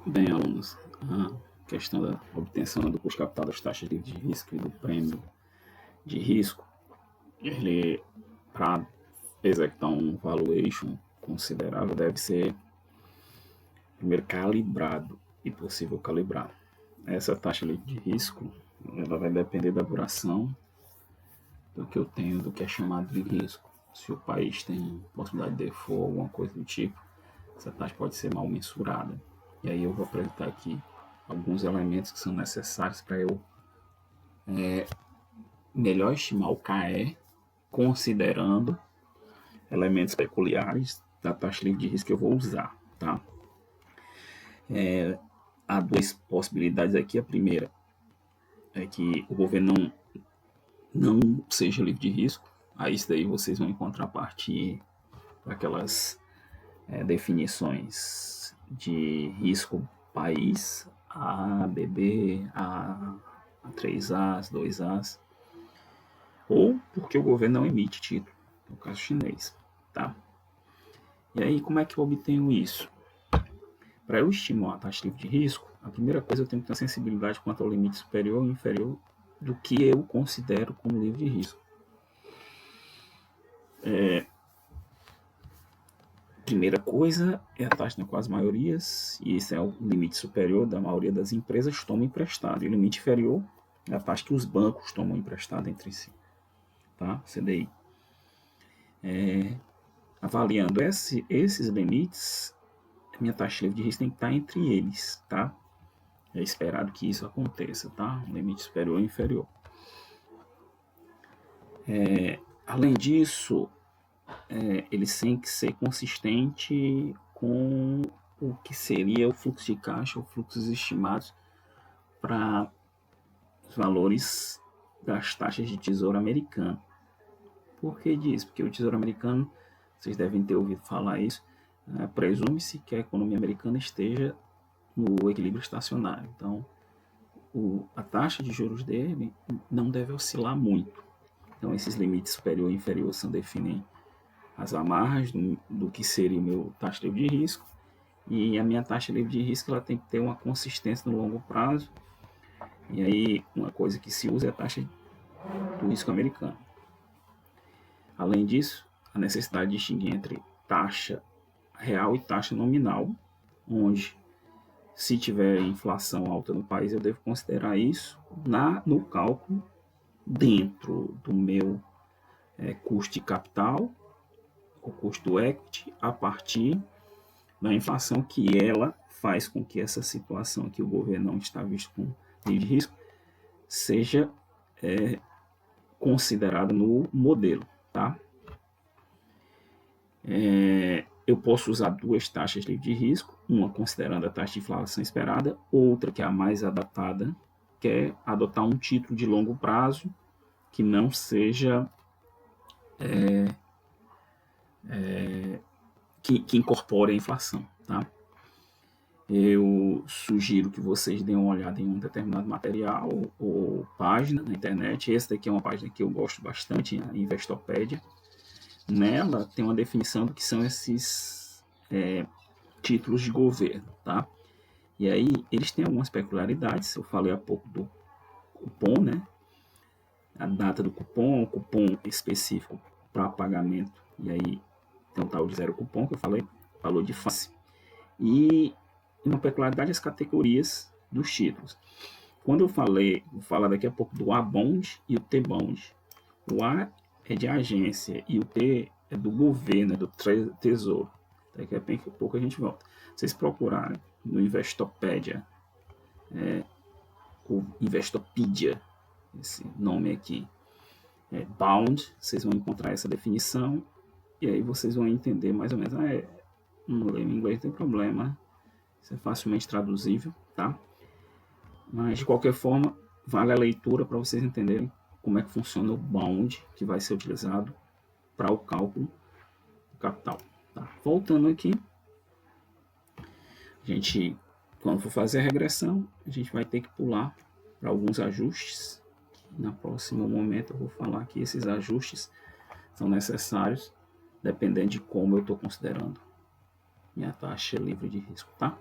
Bem, alunos, a questão da obtenção do custo capital das taxas livres de risco e do prêmio de risco, ele, para executar um valuation considerável, deve ser primeiro calibrado e possível calibrar. Essa taxa livre de risco, ela vai depender da duração do que eu tenho, do que é chamado de risco. Se o país tem possibilidade de default, alguma coisa do tipo, essa taxa pode ser mal mensurada. E aí eu vou apresentar aqui alguns elementos que são necessários para eu melhor estimar o KE, considerando elementos peculiares da taxa livre de risco que eu vou usar. Tá? Há duas possibilidades aqui. A primeira é que o governo não seja livre de risco. Aí isso daí vocês vão encontrar a partir daquelas definições de risco país, A, BB, A3As, 2As, ou porque o governo não emite título, no caso chinês, tá? E aí, como é que eu obtenho isso? Para eu estimar a taxa livre de risco, a primeira coisa eu tenho que ter sensibilidade quanto ao limite superior e inferior do que eu considero como livre de risco. Primeira coisa é a taxa com as maiorias, e esse é o limite superior da maioria das empresas tomam emprestado, e o limite inferior é a taxa que os bancos tomam emprestado entre si, tá? CDI. Avaliando esses limites, a minha taxa livre de risco tem que estar entre eles, tá? É esperado que isso aconteça, tá? Limite superior e inferior. Além disso, eles têm que ser consistente com o que seria o fluxo de caixa, ou fluxos estimados para os valores das taxas de tesouro americano. Por que disso? Porque o tesouro americano, vocês devem ter ouvido falar isso, presume-se que a economia americana esteja no equilíbrio estacionário. Então, a taxa de juros dele não deve oscilar muito. Então, esses limites superior e inferior são definem as amarras do que seria o meu taxa livre de risco, e a minha taxa livre de risco ela tem que ter uma consistência no longo prazo. E aí, uma coisa que se usa é a taxa do risco americano. Além disso, a necessidade de distinguir entre taxa real e taxa nominal, onde, se tiver inflação alta no país, eu devo considerar isso no cálculo dentro do meu custo de capital, o custo do equity, a partir da inflação, que ela faz com que essa situação que o governo não está visto com nível de risco seja considerada no modelo, tá? Eu posso usar duas taxas livres de risco, uma considerando a taxa de inflação esperada, outra, que é a mais adaptada, que é adotar um título de longo prazo que não seja que incorpore a inflação, tá? Eu sugiro que vocês deem uma olhada em um determinado material ou página na internet. Essa daqui é uma página que eu gosto bastante, a Investopedia. Nela tem uma definição do que são esses títulos de governo, tá? E aí eles têm algumas peculiaridades. Eu falei há pouco do cupom, né? A data do cupom, o cupom específico para pagamento. E aí tem o tal de zero cupom que eu falei, valor de face. E uma peculiaridade as categorias dos títulos. Quando eu vou falar daqui a pouco do A-Bond e o T-Bond. O A é de agência e o T é do governo, é do tesouro. Daqui a pouco a gente volta. Vocês procurarem no Investopedia, o Investopedia, esse nome aqui, Bound, vocês vão encontrar essa definição e aí vocês vão entender mais ou menos. Não leio em inglês, não tem problema. Isso é facilmente traduzível, tá? Mas, de qualquer forma, vale a leitura para vocês entenderem como é que funciona o bound que vai ser utilizado para o cálculo do capital. Tá? Voltando aqui, a gente, quando for fazer a regressão, a gente vai ter que pular para alguns ajustes. No próximo momento eu vou falar que esses ajustes são necessários dependendo de como eu estou considerando minha taxa livre de risco, tá?